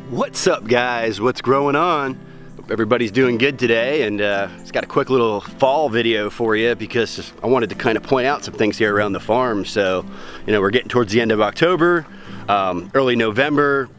What's up, guys? What's growing on? Hope everybody's doing good today, and it's got a quick little fall video for you because I wanted to kind of point out some things here around the farm. So, you know, we're getting towards the end of October, early November,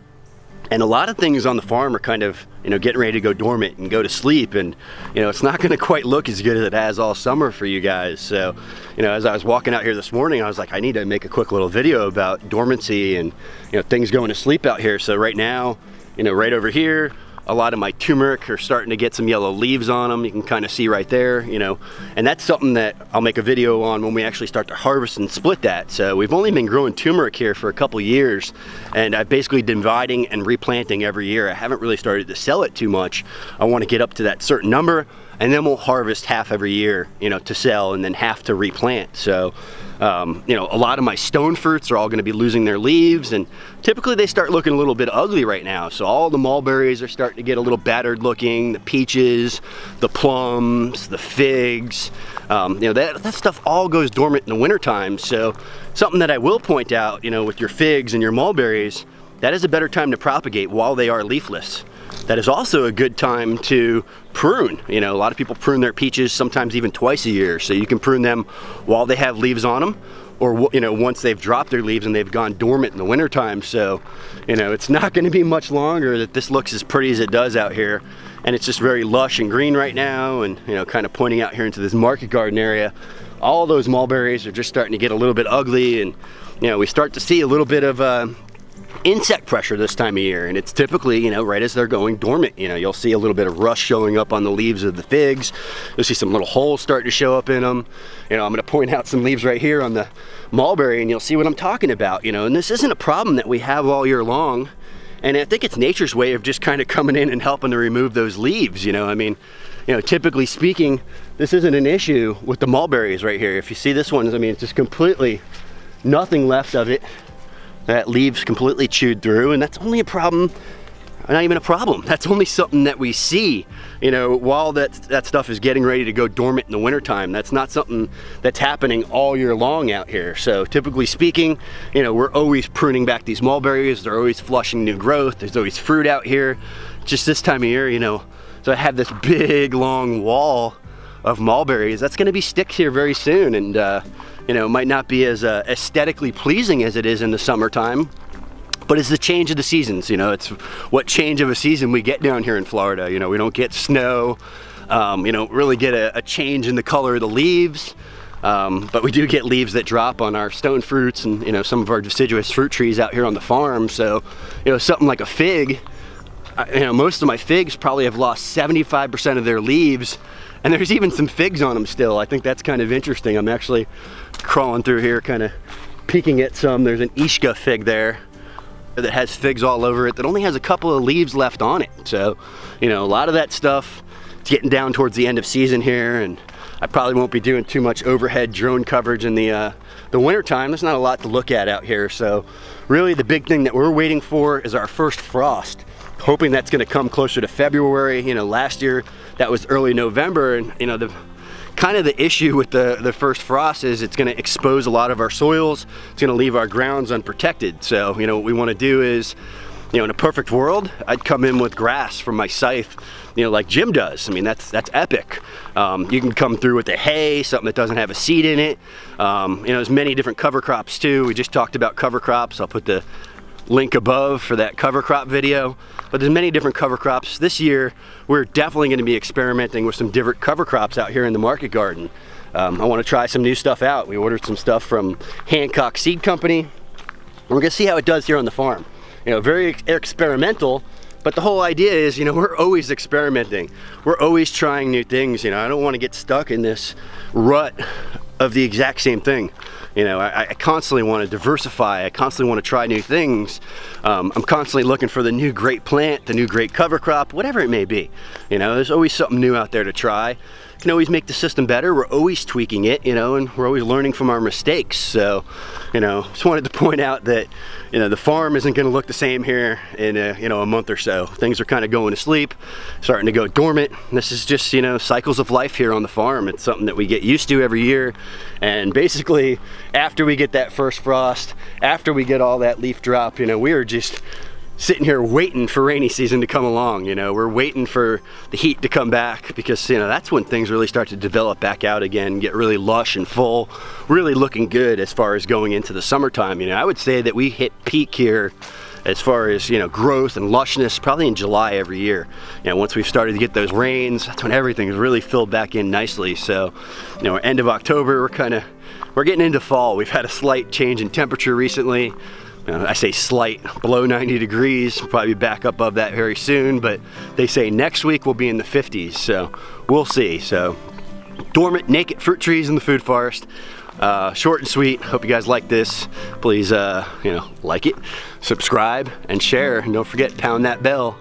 and a lot of things on the farm are kind of, you know, getting ready to go dormant and go to sleep, and, you know, it's not going to quite look as good as it has all summer for you guys. So, you know, as I was walking out here this morning, I was like, I need to make a quick little video about dormancy and, you know, things going to sleep out here. So right now, you know, right over here, a lot of my turmeric are starting to get some yellow leaves on them. You can kind of see right there, you know, and that's something that I'll make a video on when we actually start to harvest and split that. So we've only been growing turmeric here for a couple years, and I've basically dividing and replanting every year. I haven't really started to sell it too much. I want to get up to that certain number, and then we'll harvest half every year, you know, to sell, and then half to replant. So you know, a lot of my stone fruits are all going to be losing their leaves, and typically they start looking a little bit ugly right now. So all the mulberries are starting to get a little battered looking, the peaches, the plums, the figs, you know, that stuff all goes dormant in the wintertime. So something that I will point out, you know, with your figs and your mulberries, that is a better time to propagate while they are leafless. That is also a good time to prune. You know, a lot of people prune their peaches sometimes even twice a year. So you can prune them while they have leaves on them, or, you know, once they've dropped their leaves and they've gone dormant in the wintertime. So, you know, it's not going to be much longer that this looks as pretty as it does out here. And it's just very lush and green right now. And, you know, kind of pointing out here into this market garden area, all those mulberries are just starting to get a little bit ugly. And, you know, we start to see a little bit of insect pressure this time of year, and it's typically, you know, right as they're going dormant. You know, you'll see a little bit of rust showing up on the leaves of the figs. You'll see some little holes starting to show up in them. You know, I'm going to point out some leaves right here on the mulberry, and you'll see what I'm talking about. You know, and this isn't a problem that we have all year long, and I think it's nature's way of just kind of coming in and helping to remove those leaves. You know, I mean, you know, typically speaking, this isn't an issue with the mulberries right here. If you see this one, I mean, it's just completely nothing left of it. That leaves completely chewed through, and that's only a problem, not even a problem, that's only something that we see, you know, while that stuff is getting ready to go dormant in the wintertime. That's not something that's happening all year long out here. So typically speaking, you know, we're always pruning back these mulberries, they're always flushing new growth, there's always fruit out here. Just this time of year, you know, so I have this big long wall of mulberries that's going to be sticks here very soon, and you know, it might not be as aesthetically pleasing as it is in the summertime, but it's the change of the seasons. You know, it's what change of a season we get down here in Florida. You know, we don't get snow, you don't really get a change in the color of the leaves, but we do get leaves that drop on our stone fruits and, you know, some of our deciduous fruit trees out here on the farm. So, you know, something like a fig, you know, most of my figs probably have lost 75% of their leaves, and there's even some figs on them still. I think that's kind of interesting. I'm actually crawling through here, kind of peeking at some. There's an Ishka fig there that has figs all over it that only has a couple of leaves left on it. So, you know, a lot of that stuff, it's getting down towards the end of season here, and I probably won't be doing too much overhead drone coverage in the winter time. There's not a lot to look at out here. So really the big thing that we're waiting for is our first frost. Hoping that's going to come closer to February. You know, last year that was early November, and, you know, the kind of the issue with the first frost is it's going to expose a lot of our soils. It's going to leave our grounds unprotected. So, you know, what we want to do is, you know, in a perfect world, I'd come in with grass from my scythe, you know, like Jim does. I mean, that's epic. You can come through with the hay, something that doesn't have a seed in it. You know, there's many different cover crops too. We just talked about cover crops. I'll put the link above for that cover crop video, but there's many different cover crops. This year we're definitely going to be experimenting with some different cover crops out here in the market garden. I want to try some new stuff out. We ordered some stuff from Hancock Seed Company, and we're going to see how it does here on the farm. You know, very experimental, but the whole idea is, you know, we're always experimenting, we're always trying new things. You know, I don't want to get stuck in this rut of the exact same thing. You know, I constantly want to diversify. I constantly want to try new things. I'm constantly looking for the new great plant, the new great cover crop, whatever it may be. You know, there's always something new out there to try. Can always make the system better. We're always tweaking it, you know, and we're always learning from our mistakes. So, you know, just wanted to point out that, you know, the farm isn't going to look the same here in you know, a month or so. Things are kind of going to sleep, starting to go dormant. This is just, you know, cycles of life here on the farm. It's something that we get used to every year, and basically after we get that first frost, after we get all that leaf drop, you know, we are just sitting here waiting for rainy season to come along. You know, we're waiting for the heat to come back, because, you know, that's when things really start to develop back out again, get really lush and full, really looking good as far as going into the summertime. You know, I would say that we hit peak here as far as, you know, growth and lushness probably in July every year. You know, once we've started to get those rains, that's when everything's really filled back in nicely. So, you know, end of October, we're getting into fall. We've had a slight change in temperature recently. I say slight, below 90 degrees. We'll probably be back above that very soon, but they say next week we'll be in the 50s, so we'll see. So, dormant, naked fruit trees in the food forest. Short and sweet. Hope you guys like this. Please, you know, like it, subscribe, and share. And don't forget, pound that bell.